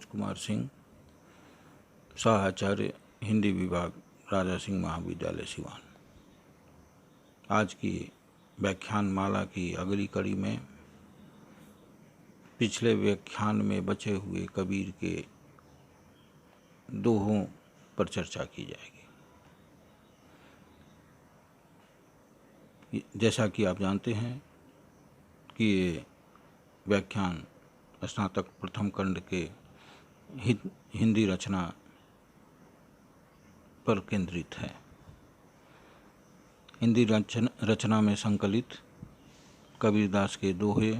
कुमार सिंह, सहाचार्य, हिंदी विभाग, राजा सिंह महाविद्यालय सिवान। आज की व्याख्यान माला की अगली कड़ी में पिछले व्याख्यान में बचे हुए कबीर के दोहों पर चर्चा की जाएगी। जैसा कि आप जानते हैं कि ये व्याख्यान स्नातक प्रथम खंड के हिंदी रचना पर केंद्रित है। हिंदी रचना में संकलित कबीरदास के दोहे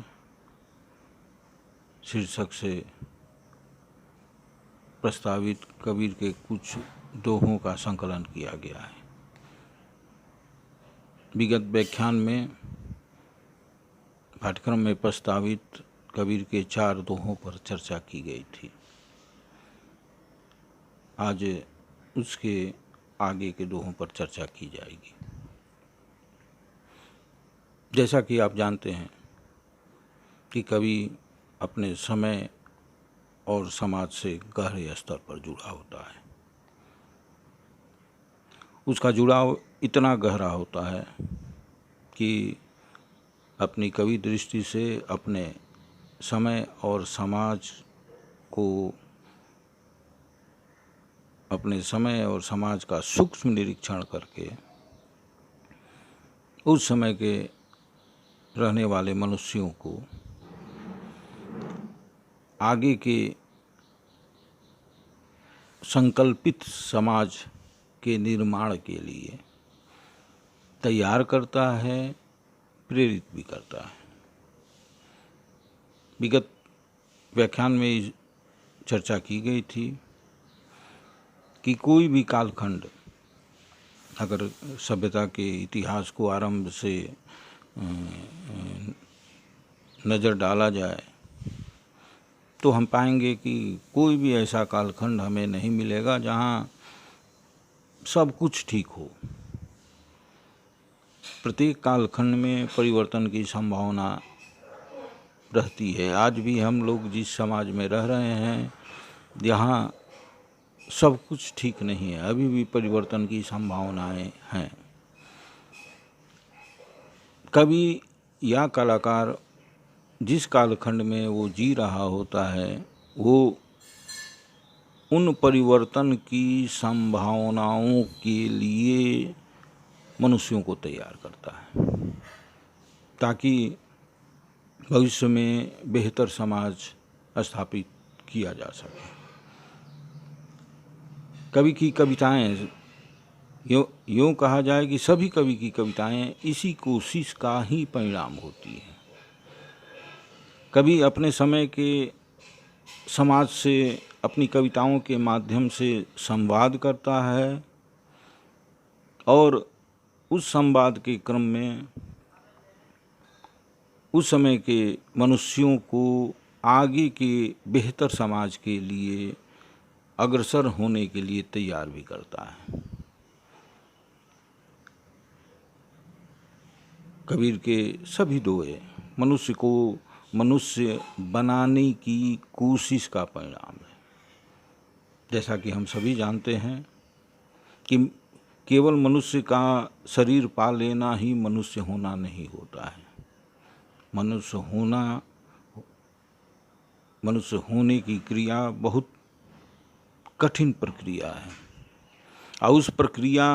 शीर्षक से प्रस्तावित कबीर के कुछ दोहों का संकलन किया गया है। विगत व्याख्यान में पाठ्यक्रम में प्रस्तावित कबीर के 4 दोहों पर चर्चा की गई थी। आज उसके आगे के दोहों पर चर्चा की जाएगी। जैसा कि आप जानते हैं कि कवि अपने समय और समाज से गहरे स्तर पर जुड़ा होता है। उसका जुड़ाव इतना गहरा होता है कि अपनी कवि दृष्टि से अपने समय और समाज को, अपने समय और समाज का सूक्ष्म निरीक्षण करके उस समय के रहने वाले मनुष्यों को आगे के संकल्पित समाज के निर्माण के लिए तैयार करता है, प्रेरित भी करता है। विगत व्याख्यान में चर्चा की गई थी कि कोई भी कालखंड अगर सभ्यता के इतिहास को आरंभ से नज़र डाला जाए तो हम पाएंगे कि कोई भी ऐसा कालखंड हमें नहीं मिलेगा जहाँ सब कुछ ठीक हो। प्रत्येक कालखंड में परिवर्तन की संभावना रहती है। आज भी हम लोग जिस समाज में रह रहे हैं, यहाँ सब कुछ ठीक नहीं है, अभी भी परिवर्तन की संभावनाएं हैं। कवि या कलाकार जिस कालखंड में वो जी रहा होता है, वो उन परिवर्तन की संभावनाओं के लिए मनुष्यों को तैयार करता है ताकि भविष्य में बेहतर समाज स्थापित किया जा सके। कवि की कविताएं, यूँ कहा जाए कि सभी कवि की कविताएं इसी कोशिश का ही परिणाम होती है। कवि अपने समय के समाज से अपनी कविताओं के माध्यम से संवाद करता है और उस संवाद के क्रम में उस समय के मनुष्यों को आगे के बेहतर समाज के लिए अग्रसर होने के लिए तैयार भी करता है। कबीर के सभी दोहे मनुष्य को मनुष्य बनाने की कोशिश का परिणाम है। जैसा कि हम सभी जानते हैं कि केवल मनुष्य का शरीर पा लेना ही मनुष्य होना नहीं होता है। मनुष्य होने की क्रिया बहुत कठिन प्रक्रिया है और उस प्रक्रिया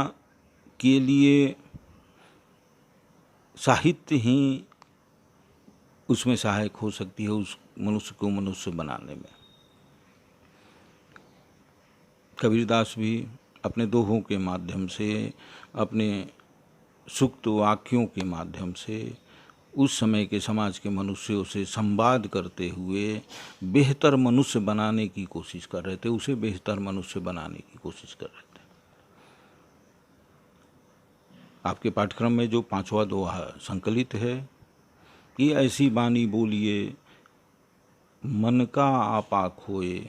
के लिए साहित्य ही उसमें सहायक हो सकती है, उस मनुष्य को मनुष्य बनाने में। कबीरदास भी अपने दोहों के माध्यम से, अपने सूक्त वाक्यों के माध्यम से उस समय के समाज के मनुष्यों से संवाद करते हुए बेहतर मनुष्य बनाने की कोशिश कर रहे थे, उसे बेहतर मनुष्य बनाने की कोशिश कर रहे थे। आपके पाठ्यक्रम में जो 5वां दोहा संकलित है कि ऐसी बानी बोलिए मन का आपा खोए,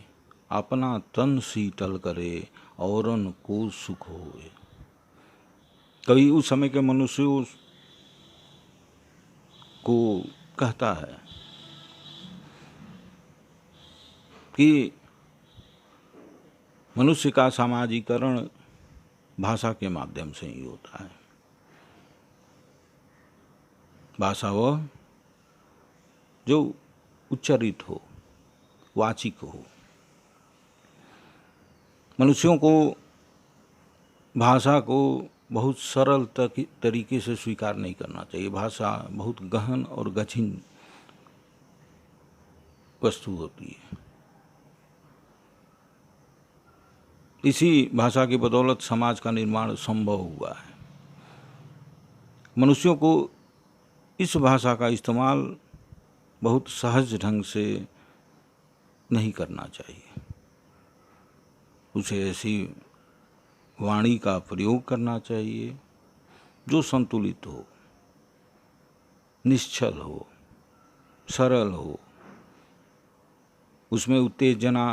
अपना तन शीतल करे औरन को सुख होए। कवि उस समय के मनुष्यों को कहता है कि मनुष्य का सामाजिकरण भाषा के माध्यम से ही होता है। भाषा वह जो उच्चारित हो, वाचिक हो। मनुष्यों को भाषा को बहुत सरल तरीके से स्वीकार नहीं करना चाहिए। भाषा बहुत गहन और कठिन वस्तु होती है। इसी भाषा की बदौलत समाज का निर्माण संभव हुआ है। मनुष्यों को इस भाषा का इस्तेमाल बहुत सहज ढंग से नहीं करना चाहिए। उसे ऐसी वाणी का प्रयोग करना चाहिए जो संतुलित हो, निश्चल हो, सरल हो, उसमें उत्तेजना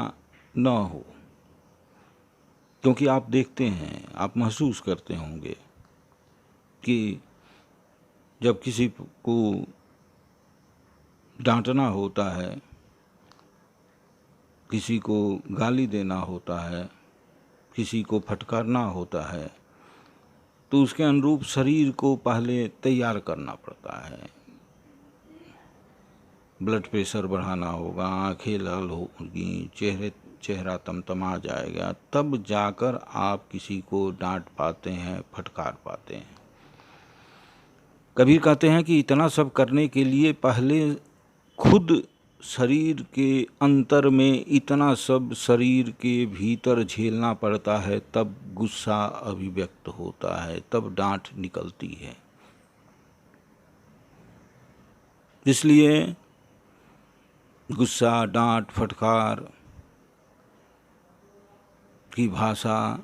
न हो। क्योंकि आप देखते हैं, आप महसूस करते होंगे कि जब किसी को डांटना होता है, किसी को गाली देना होता है, किसी को फटकारना होता है, तो उसके अनुरूप शरीर को पहले तैयार करना पड़ता है। ब्लड प्रेशर बढ़ाना होगा, आंखें लाल होगी, चेहरा तमतमा जाएगा, तब जाकर आप किसी को डांट पाते हैं, फटकार पाते हैं। कबीर कहते हैं कि इतना सब करने के लिए पहले खुद शरीर के अंतर में इतना सब शरीर के भीतर झेलना पड़ता है, तब गुस्सा अभिव्यक्त होता है, तब डांट निकलती है। इसलिए गुस्सा, डांट, फटकार की भाषा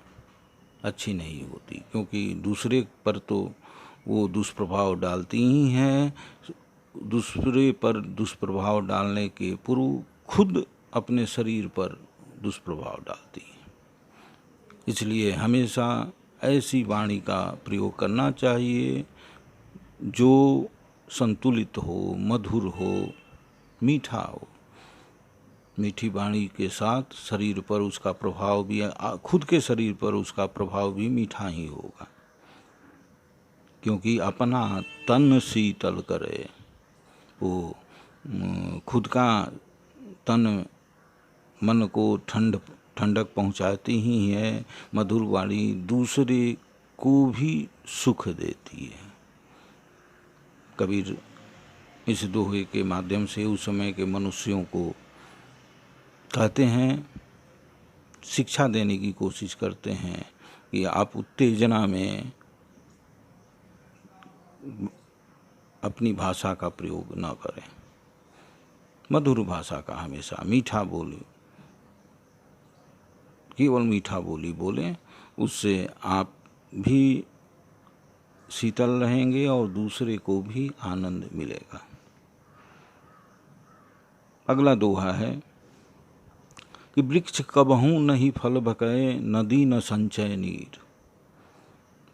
अच्छी नहीं होती, क्योंकि दूसरे पर तो वो दुष्प्रभाव डालती ही हैं। दूसरे पर दुष्प्रभाव डालने के पूर्व खुद अपने शरीर पर दुष्प्रभाव डालती है। इसलिए हमेशा ऐसी वाणी का प्रयोग करना चाहिए जो संतुलित हो, मधुर हो, मीठा हो। मीठी वाणी के साथ शरीर पर उसका प्रभाव भी, खुद के शरीर पर उसका प्रभाव भी मीठा ही होगा। क्योंकि अपना तन शीतल करे, वो खुद का तन मन को ठंडक पहुंचाती ही है। मधुर वाणी दूसरे को भी सुख देती है। कबीर इस दोहे के माध्यम से उस समय के मनुष्यों को कहते हैं, शिक्षा देने की कोशिश करते हैं कि आप उत्तेजना में अपनी भाषा का प्रयोग न करें। मधुर भाषा का हमेशा मीठा बोले, केवल मीठा बोली बोलें, उससे आप भी शीतल रहेंगे और दूसरे को भी आनंद मिलेगा। अगला दोहा है कि वृक्ष कबहू नहीं फल भकए, नदी न संचय नीर,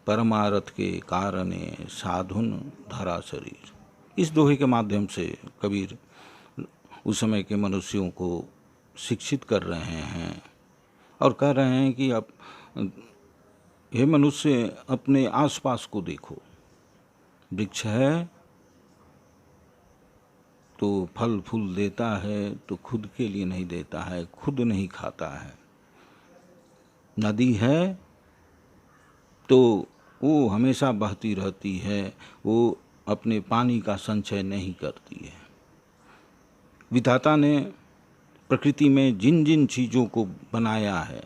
परमारथ के कारणे साधुन धरा शरीर। इस दोहे के माध्यम से कबीर उस समय के मनुष्यों को शिक्षित कर रहे हैं और कह रहे हैं कि आप, हे मनुष्य, अपने आसपास को देखो। वृक्ष है तो फल फूल देता है, तो खुद के लिए नहीं देता है, खुद नहीं खाता है। नदी है तो वो हमेशा बहती रहती है, वो अपने पानी का संचय नहीं करती है। विधाता ने प्रकृति में जिन जिन चीज़ों को बनाया है,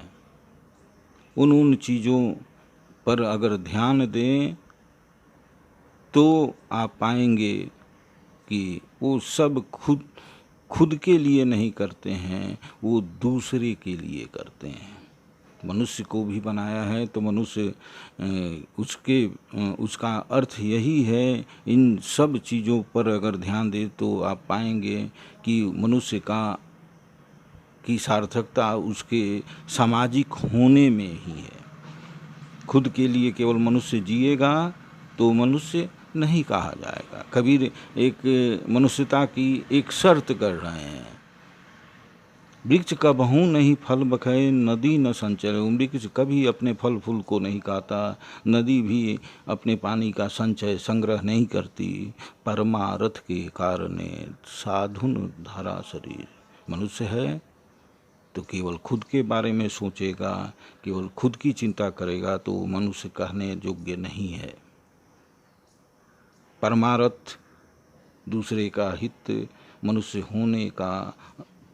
उन चीज़ों पर अगर ध्यान दें तो आप पाएंगे कि वो सब खुद के लिए नहीं करते हैं, वो दूसरे के लिए करते हैं। मनुष्य को भी बनाया है तो मनुष्य उसका अर्थ यही है। इन सब चीज़ों पर अगर ध्यान दे तो आप पाएंगे कि मनुष्य की सार्थकता उसके सामाजिक होने में ही है। खुद के लिए केवल मनुष्य जिएगा तो मनुष्य नहीं कहा जाएगा। कबीर एक मनुष्यता की एक शर्त कर रहे हैं, वृक्ष कबहू नहीं फल बखै, नदी न संचय। वृक्ष कभी अपने फल फूल को नहीं खाता, नदी भी अपने पानी का संचय संग्रह नहीं करती। परमारथ के कारणे साधुन धारा शरीर। मनुष्य है तो केवल खुद के बारे में सोचेगा, केवल खुद की चिंता करेगा तो मनुष्य कहने योग्य नहीं है। परमारथ, दूसरे का हित मनुष्य होने का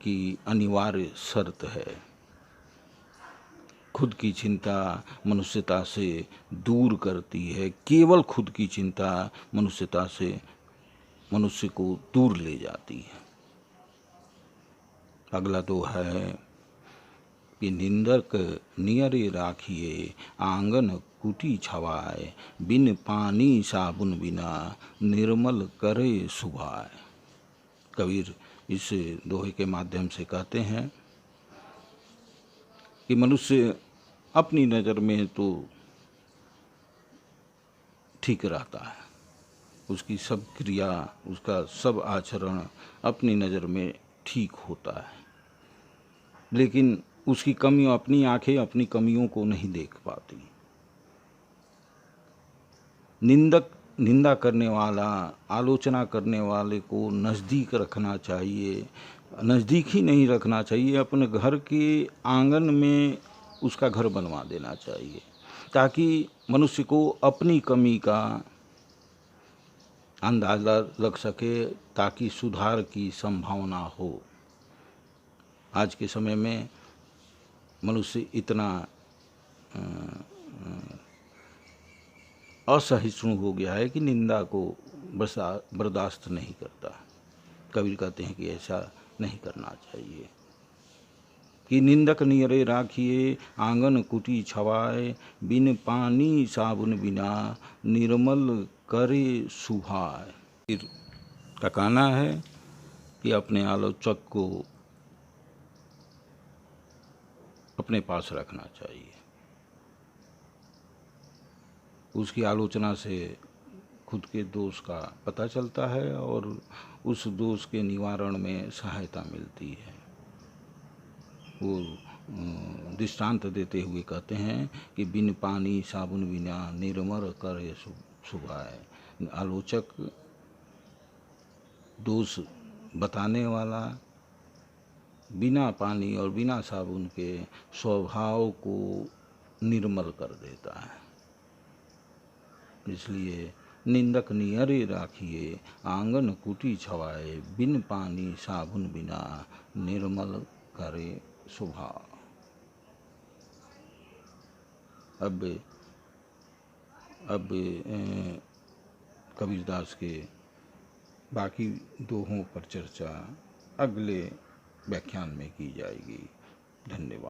की अनिवार्य शर्त है। खुद की चिंता मनुष्यता से दूर करती है। केवल खुद की चिंता मनुष्यता से मनुष्य को दूर ले जाती है। अगला तो है कि निंदक नियरे राखिए, आंगन कुटी छवाए। बिन पानी साबुन बिना, निर्मल करे सुभाए। कबीर इस दोहे के माध्यम से कहते हैं कि मनुष्य अपनी नज़र में तो ठीक रहता है, उसकी सब क्रिया, उसका सब आचरण अपनी नज़र में ठीक होता है, लेकिन उसकी कमियों, अपनी आंखें अपनी कमियों को नहीं देख पाती। निंदा करने वाला, आलोचना करने वाले को नज़दीक रखना चाहिए, नज़दीक ही नहीं रखना चाहिए, अपने घर के आंगन में उसका घर बनवा देना चाहिए, ताकि मनुष्य को अपनी कमी का अंदाज़ा लग सके, ताकि सुधार की संभावना हो। आज के समय में मनुष्य इतना असहिष्णु हो गया है कि निंदा को बर्दाश्त नहीं करता। कबीर कहते हैं कि ऐसा नहीं करना चाहिए। कि निंदक नियरे राखिए, आंगन कुटी छवाए। बिन पानी साबुन बिना, निर्मल करे सुभाए। फिर का कहना है कि अपने आलोचक को अपने पास रखना चाहिए। उसकी आलोचना से खुद के दोष का पता चलता है और उस दोष के निवारण में सहायता मिलती है। वो दृष्टांत देते हुए कहते हैं कि बिन पानी साबुन बिना, निर्मल करे सुभाए। आलोचक, दोष बताने वाला बिना पानी और बिना साबुन के स्वभाव को निर्मल कर देता है। इसलिए निंदक नियरे राखिए, आंगन कुटी छवाए। बिन पानी साबुन बिना, निर्मल करे स्वभाव। अब कबीरदास के बाकी दोहों पर चर्चा अगले व्याख्यान में की जाएगी। धन्यवाद।